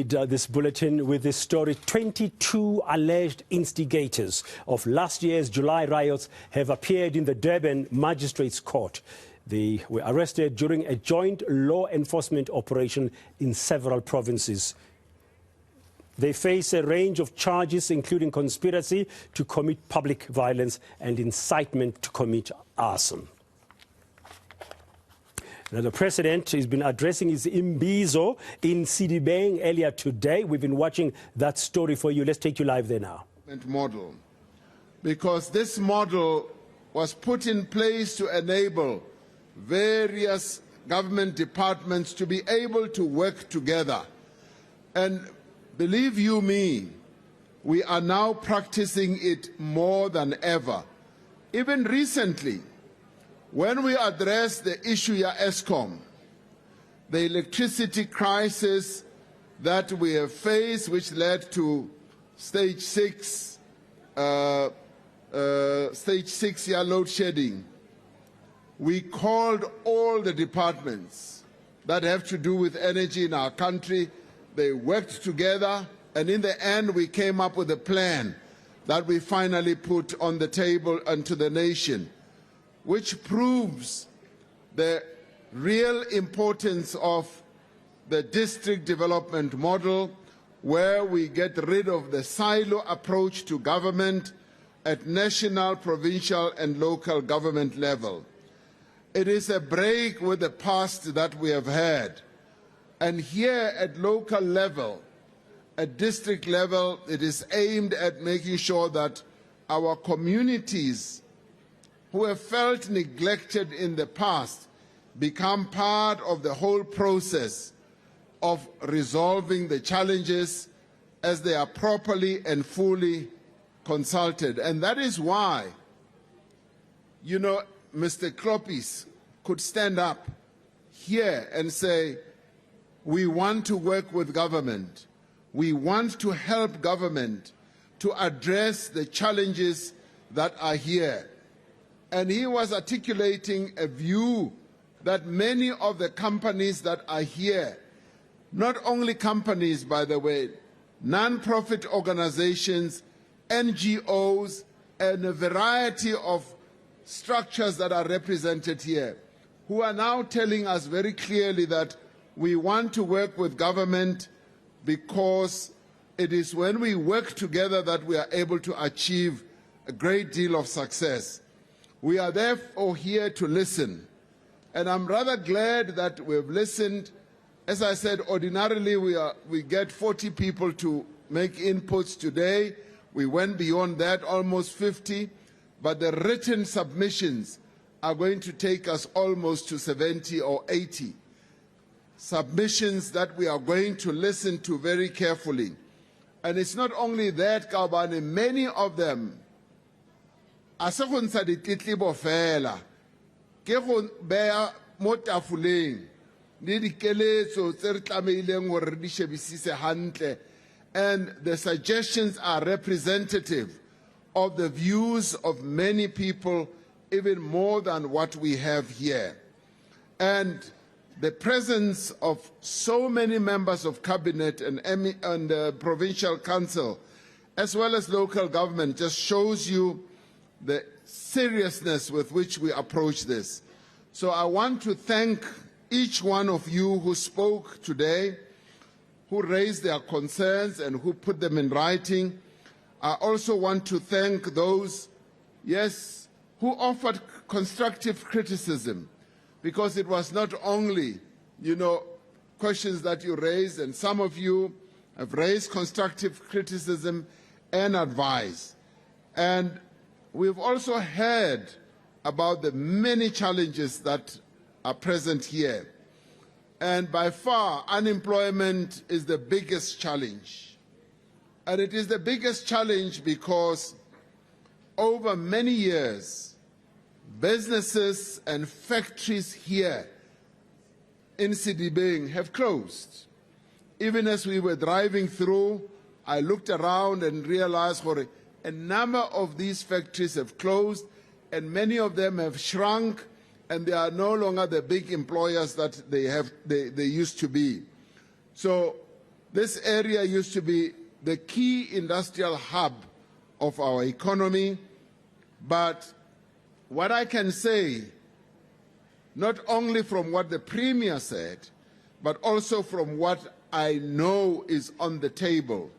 This bulletin with this story. 22 alleged instigators of last year's July riots have appeared in the Durban Magistrates Court. They were arrested during a joint law enforcement operation in several provinces. They face a range of charges, including conspiracy to commit public violence and incitement to commit arson. Now, the president has been addressing his Imbizo in Sedibeng earlier today. We've been watching that story for you. Let's take you live there now. Model, because this model was put in place to enable various government departments to be able to work together. And believe you me, we are now practicing it more than ever. Even recently, when we addressed the issue of ESCOM, the electricity crisis that we have faced, which led to stage 6 load shedding, we called all the departments that have to do with energy in our country. They worked together, and in the end we came up with a plan that we finally put on the table and to the nation, which proves the real importance of the district development model, where we get rid of the silo approach to government at national, provincial and local government level. It is a break with the past that we have had. And here at local level, at district level, it is aimed at making sure that our communities who have felt neglected in the past become part of the whole process of resolving the challenges as they are properly and fully consulted. And that is why, you know, Mr. Klopis could stand up here and say, we want to work with government. We want to help government to address the challenges that are here. And he was articulating a view that many of the companies that are here, not only companies, by the way, non-profit organizations, NGOs, and a variety of structures that are represented here, who are now telling us very clearly that we want to work with government because it is when we work together that we are able to achieve a great deal of success. We are therefore here to listen, and I'm rather glad that we've listened. As I said, ordinarily we get 40 people to make inputs today. We went beyond that, almost 50, but the written submissions are going to take us almost to 70 or 80 submissions that we are going to listen to very carefully. And it's not only that, Kaubane, many of them a se go ntsha ditletlebo fela ke go beya mo tafoleng le dikeletso tse re tlameileng gore re di shebisise hantle, and the suggestions are representative of the views of many people, even more than what we have here. And the presence of so many members of cabinet and provincial council, as well as local government, just shows you the seriousness with which we approach this. So I want to thank each one of you who spoke today, who raised their concerns and who put them in writing. I also want to thank those, yes, who offered constructive criticism, because it was not only, you know, questions that you raised, and some of you have raised constructive criticism and advice. And we've also heard about the many challenges that are present here. And by far, unemployment is the biggest challenge. And it is the biggest challenge because over many years, businesses and factories here in Sedibeng have closed. Even as we were driving through, I looked around and realized a number of these factories have closed, and many of them have shrunk, and they are no longer the big employers that they used to be. So This area used to be the key industrial hub of our economy, but what I can say, not only from what the Premier said, but also from what I know is on the table,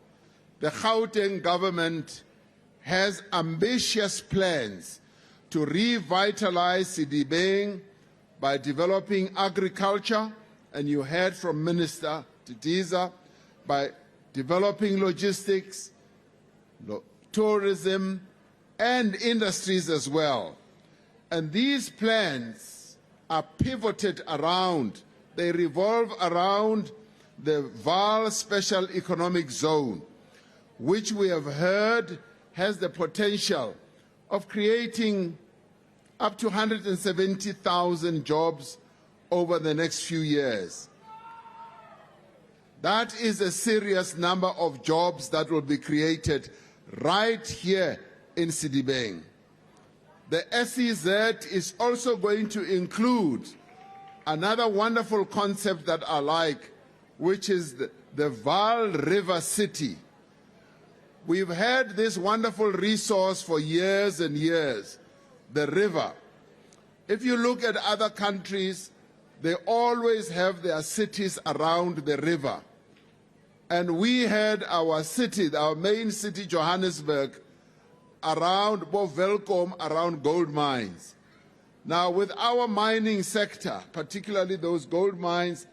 the Gauteng government has ambitious plans to revitalize Sedibeng by developing agriculture, and you heard from Minister Titiza, by developing logistics, tourism, and industries as well. And these plans are pivoted around, they revolve around the Vaal Special Economic Zone, which we have heard has the potential of creating up to 170,000 jobs over the next few years. That is a serious number of jobs that will be created right here in Sedibeng. The SEZ is also going to include another wonderful concept that I like, which is the Vaal River City. We've had this wonderful resource for years and years, the river. If you look at other countries, they always have their cities around the river. And we had our city, our main city, Johannesburg, around Bovelkom, around gold mines. Now, with our mining sector, particularly those gold mines,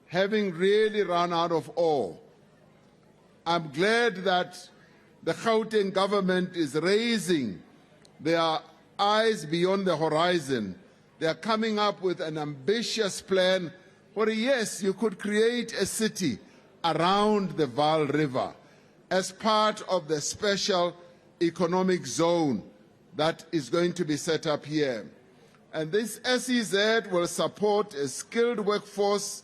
having really run out of ore, I'm glad that the Gauteng government is raising their eyes beyond the horizon. They are coming up with an ambitious plan where, yes, you could create a city around the Vaal River as part of the special economic zone that is going to be set up here. And this SEZ will support a skilled workforce.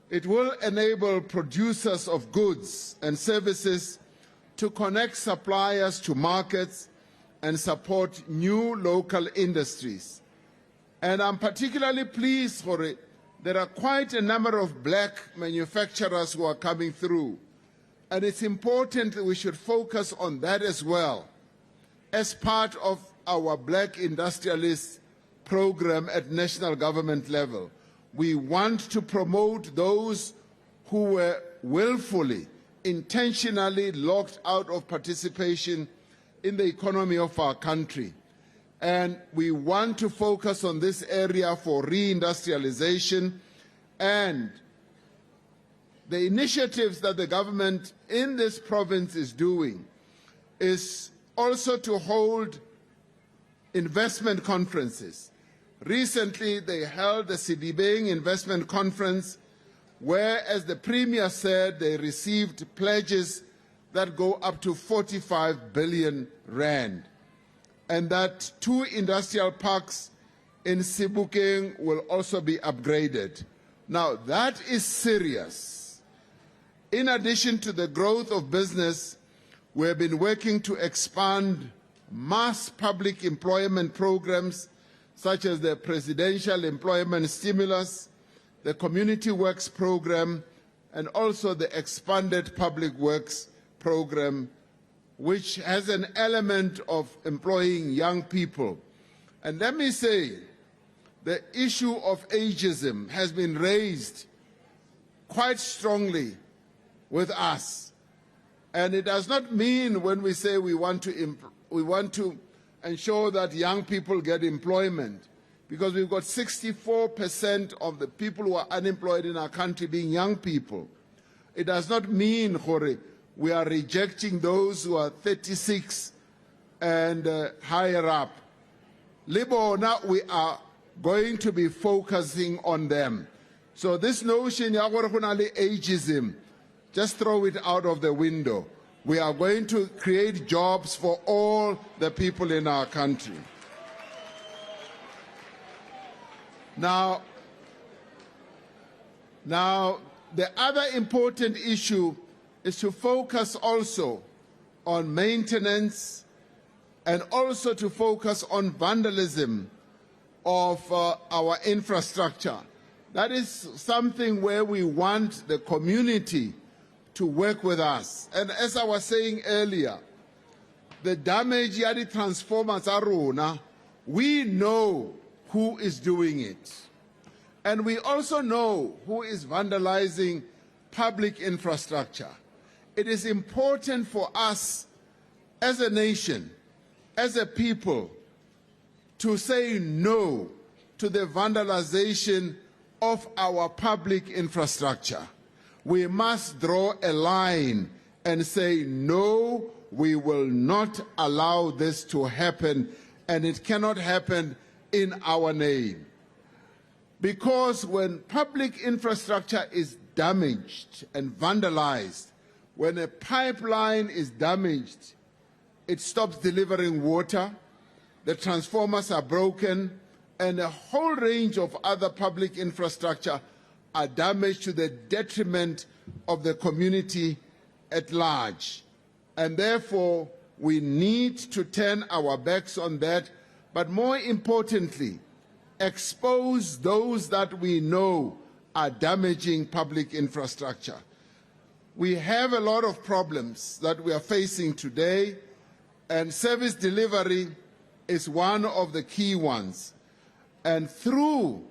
It will enable producers of goods and services to connect suppliers to markets and support new local industries. And I'm particularly pleased for it. There are quite a number of black manufacturers who are coming through. And it's important that we should focus on that as well as part of our black industrialist program at national government level. We want to promote those who were willfully, intentionally locked out of participation in the economy of our country. And we want to focus on this area for reindustrialization, and the initiatives that the government in this province is doing is also to hold investment conferences. Recently, they held the Sedibeng Investment Conference, where, as the Premier said, they received pledges that go up to 45 billion rand, and that 2 industrial parks in Sedibeng will also be upgraded. Now, that is serious. In addition to the growth of business, we have been working to expand mass public employment programs such as the Presidential Employment Stimulus, the Community Works Program, and also the expanded Public Works Program, which has an element of employing young people. And let me say, the issue of ageism has been raised quite strongly with us. And it does not mean when we say we want to ensure that young people get employment, because we've got 64% of the people who are unemployed in our country being young people. It does not mean, Jorge, we are rejecting those who are 36 and higher up. Libona, we are going to be focusing on them. So this notion, ageism, just throw it out of the window. We are going to create jobs for all the people in our country. Now, the other important issue is to focus also on maintenance and also to focus on vandalism of our infrastructure. That is something where we want the community to work with us. And as I was saying earlier, the damage at the transformers are rona. We know who is doing it. And we also know who is vandalizing public infrastructure. It is important for us as a nation, as a people, to say no to the vandalization of our public infrastructure. We must draw a line and say, no, we will not allow this to happen, and it cannot happen in our name. Because when public infrastructure is damaged and vandalized, when a pipeline is damaged, it stops delivering water, the transformers are broken, and a whole range of other public infrastructure are damaged to the detriment of the community at large. And therefore, we need to turn our backs on that, but more importantly, expose those that we know are damaging public infrastructure. We have a lot of problems that we are facing today, and service delivery is one of the key ones. And through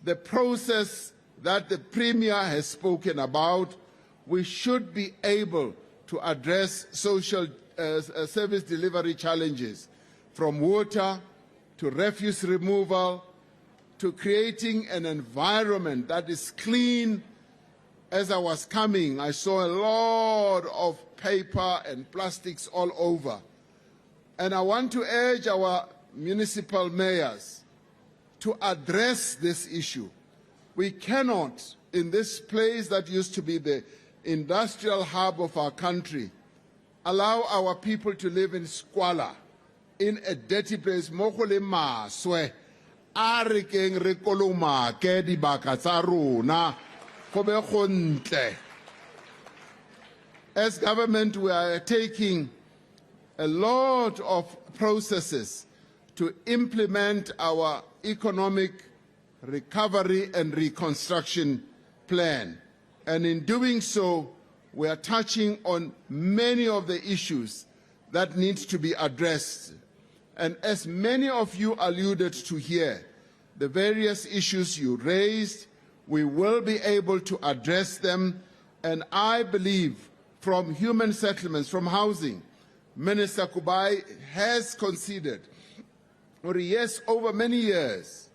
the process that the Premier has spoken about, we should be able to address social service delivery challenges, from water to refuse removal to creating an environment that is clean. As I was coming, I saw a lot of paper and plastics all over. And I want to urge our municipal mayors to address this issue. We cannot, in this place that used to be the industrial hub of our country, allow our people to live in squalor, in a dirty place. As government, we are taking a lot of processes to implement our economic recovery and reconstruction plan. And in doing so, we are touching on many of the issues that need to be addressed. And as many of you alluded to here, the various issues you raised, we will be able to address them. And I believe from human settlements, from housing, Minister Kubai has conceded, or yes, over many years,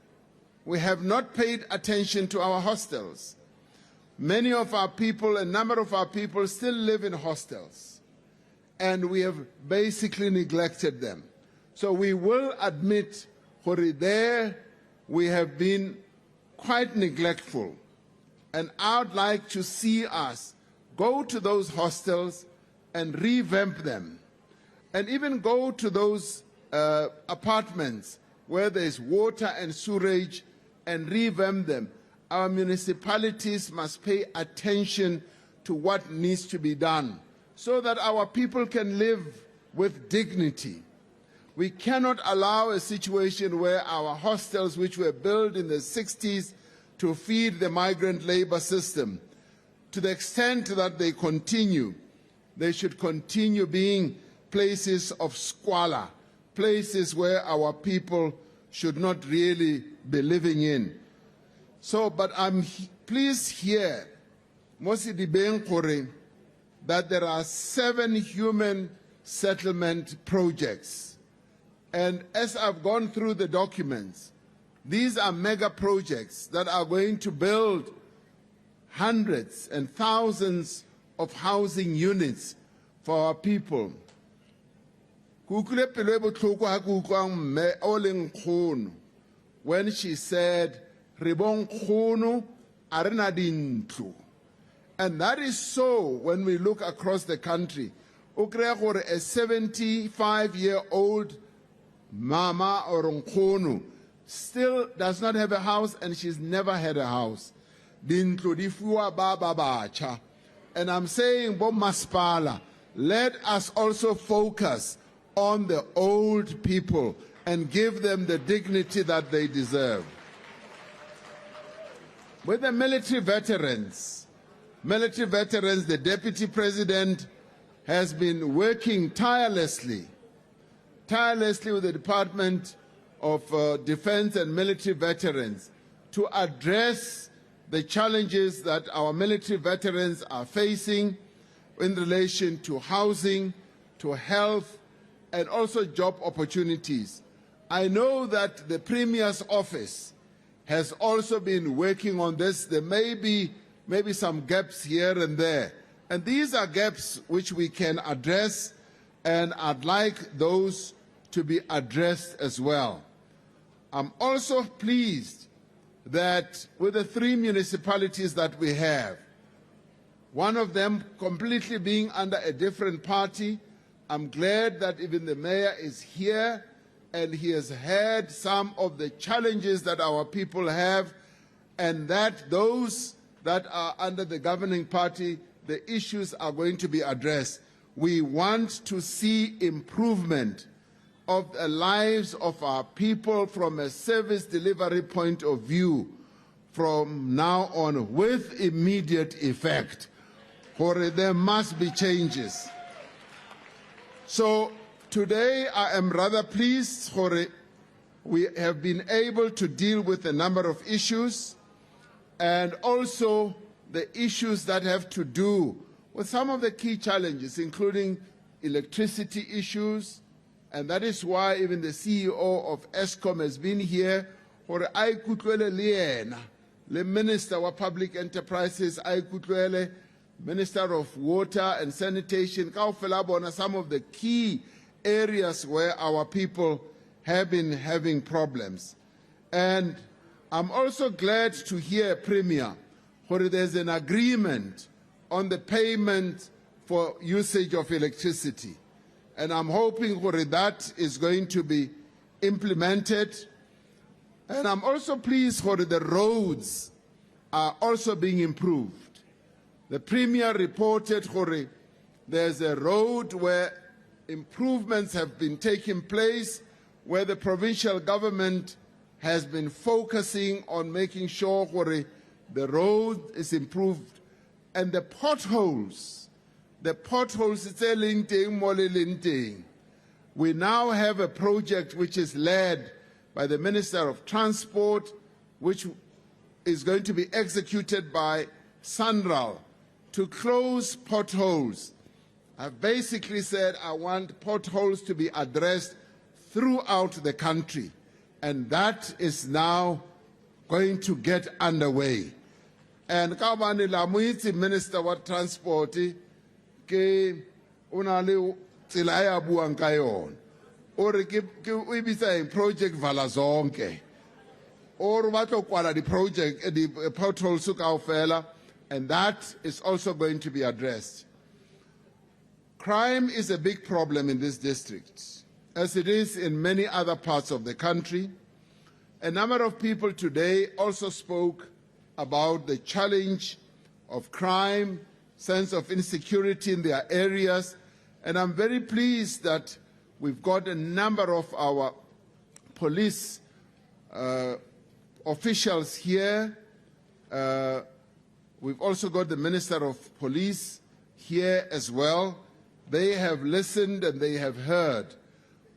we have not paid attention to our hostels. Many of our people, a number of our people still live in hostels, and we have basically neglected them. So we will admit, there we have been quite neglectful, and I would like to see us go to those hostels and revamp them, and even go to those apartments where there is water and sewerage and revamp them. Our municipalities must pay attention to what needs to be done so that our people can live with dignity. We cannot allow a situation where our hostels, which were built in the 60s to feed the migrant labor system, to the extent that they continue, they should continue being places of squalor, places where our people should not really be living in. So, but I'm pleased here, Sedibeng, that there are 7 human settlement projects. And as I've gone through the documents, these are mega projects that are going to build hundreds and thousands of housing units for our people. When she said, and that is so when we look across the country. A 75-year-old mama or nkhono still does not have a house, and she's never had a house. And I'm saying, Masipala, let us also focus on the old people and give them the dignity that they deserve. With the military veterans, military veterans, the Deputy President has been working tirelessly with the Department of Defense and military veterans to address the challenges that our military veterans are facing in relation to housing, to health, and also job opportunities. I know that the Premier's office has also been working on this. There may be some gaps here and there. And these are gaps which we can address, and I'd like those to be addressed as well. I'm also pleased that with the 3 municipalities that we have, one of them completely being under a different party, I'm glad that even the mayor is here and he has heard some of the challenges that our people have, and that those that are under the governing party, the issues are going to be addressed. We want to see improvement of the lives of our people from a service delivery point of view from now on with immediate effect. For there must be changes. So today I am rather pleased for we have been able to deal with a number of issues, and also the issues that have to do with some of the key challenges, including electricity issues, and that is why even the CEO of ESCOM has been here. For I kutlwele liena, the Minister of Public Enterprises, I kutlwele, Minister of Water and Sanitation, kaofela some of the key areas where our people have been having problems. And I'm also glad to hear, Premier, where there's an agreement on the payment for usage of electricity. And I'm hoping that is going to be implemented. And I'm also pleased the roads are also being improved. The Premier reported there's a road where improvements have been taking place, where the provincial government has been focusing on making sure the road is improved. And the potholes, it's a linting. We now have a project which is led by the Minister of Transport, which is going to be executed by Sanral to close potholes. I've basically said I want potholes to be addressed throughout the country, and that is now going to get underway. And kabani la muitsi Minister of Transport ke unale tsela ya buang ka yona or ke o bitsa project Valazonke or batlo kwala di project di potholes kaofela, and that is also going to be addressed. Crime is a big problem in this district, as it is in many other parts of the country. A number of people today also spoke about the challenge of crime, sense of insecurity in their areas, and I'm very pleased that we've got a number of our police officials here. We've also got the Minister of Police here as well. They have listened and they have heard.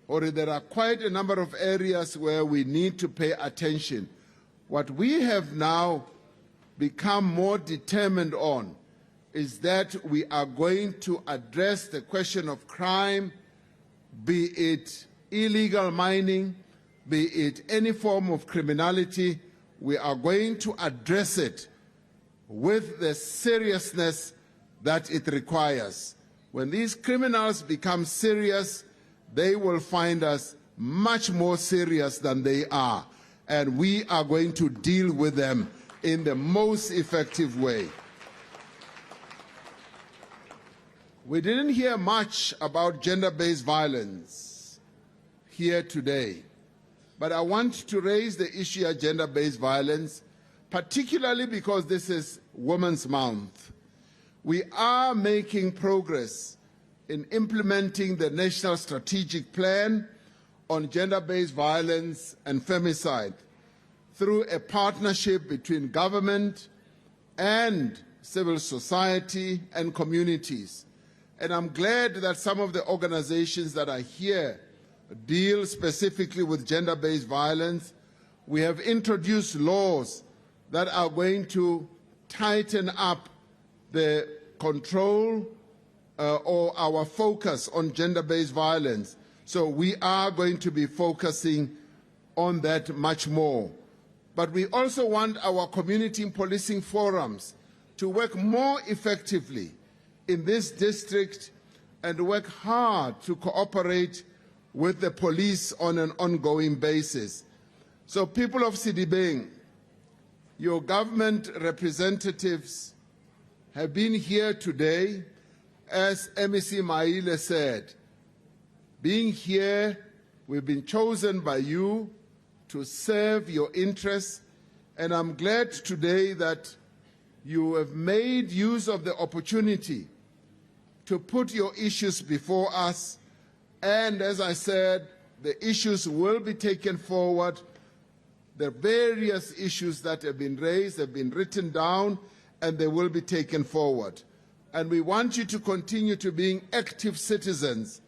Or there are quite a number of areas where we need to pay attention. What we have now become more determined on is that we are going to address the question of crime, be it illegal mining, be it any form of criminality. We are going to address it with the seriousness that it requires. When these criminals become serious, they will find us much more serious than they are, and we are going to deal with them in the most effective way. We didn't hear much about gender-based violence here today, but I want to raise the issue of gender-based violence, particularly because this is Women's Month. We are making progress in implementing the National Strategic Plan on Gender-Based Violence and Femicide through a partnership between government and civil society, and communities. And I'm glad that some of the organizations that are here deal specifically with gender-based violence. We have introduced laws that are going to tighten up the control or our focus on gender-based violence. So we are going to be focusing on that much more. But we also want our community policing forums to work more effectively in this district and work hard to cooperate with the police on an ongoing basis. So people of Sedibeng, your government representatives have been here today, as MEC Maile said. Being here, we've been chosen by you to serve your interests, and I'm glad today that you have made use of the opportunity to put your issues before us, and as I said, the issues will be taken forward. The various issues that have been raised have been written down, and they will be taken forward. And we want you to continue to being active citizens,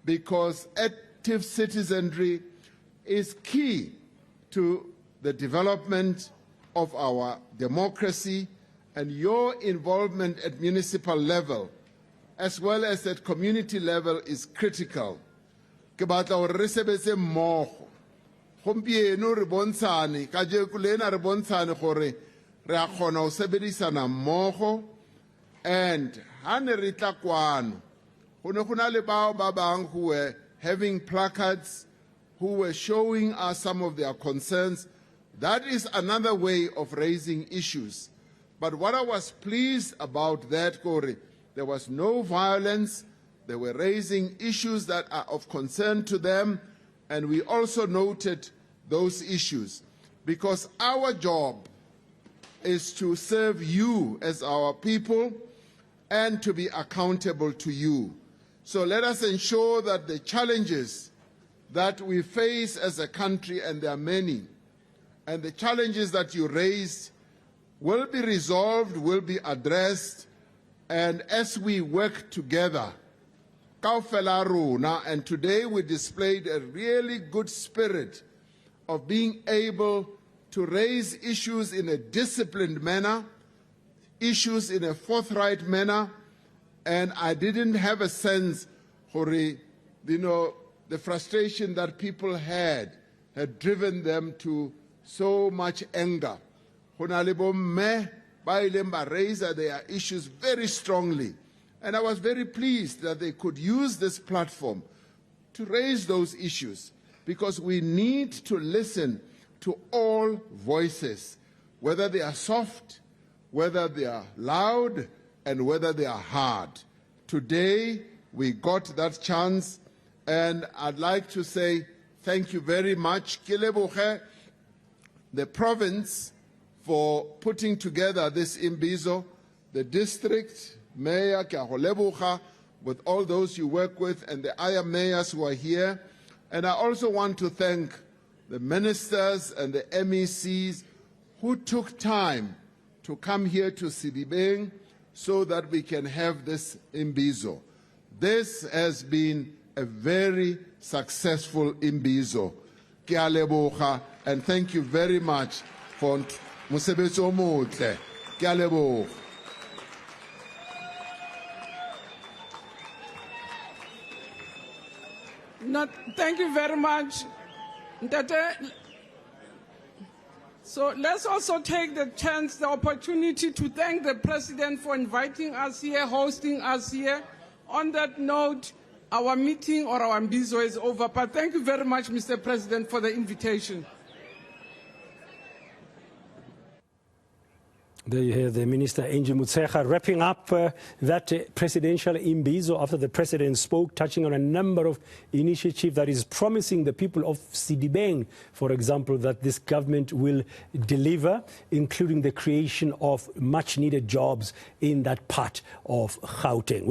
because active citizenry is key to the development of our democracy, and your involvement at municipal level as well as at community level is critical. Ke batla hore re sebetse mmogo. Gompieno re bontshane ka jeko lena re bontshane gore re a kgona ho sebedisana mmogo, and ha ne re tla kwano go ne go na le bao ba bang who were having placards, who were showing us some of their concerns. That is another way of raising issues. But what I was pleased about that, Corey, there was no violence. They were raising issues that are of concern to them, and we also noted those issues, because our job is to serve you as our people and to be accountable to you. So let us ensure that the challenges that we face as a country, and there are many, and the challenges that you raised will be resolved, will be addressed, and as we work together, kaofela rona, and today we displayed a really good spirit of being able to raise issues in a disciplined manner, issues in a forthright manner, and I didn't have a sense, Hori, the frustration that people had driven them to so much anger. Raise their issues very strongly, and I was very pleased that they could use this platform to raise those issues, because we need to listen to all voices, whether they are soft, whether they are loud, and whether they are hard. Today, we got that chance, and I'd like to say thank you very much, Kileboge, the province, for putting together this Imbizo, the district, Mayor Kiaholeboga, with all those you work with, and the other mayors who are here. And I also want to thank the ministers and the MECs who took time to come here to Sedibeng so that we can have this Imbizo. This has been a very successful Imbizo. Kia leboga, and thank you very much for mosebetsi o motle. Kia leboga. No, thank you very much. So let's also take the chance, the opportunity to thank the President for inviting us here, hosting us here. On that note, our meeting or our Imbizo is over, but thank you very much, Mr. President, for the invitation. There you hear the Minister, Angie Motshekga, wrapping up that presidential Imbizo after the President spoke, touching on a number of initiatives that is promising the people of Sedibeng, for example, that this government will deliver, including the creation of much-needed jobs in that part of Gauteng.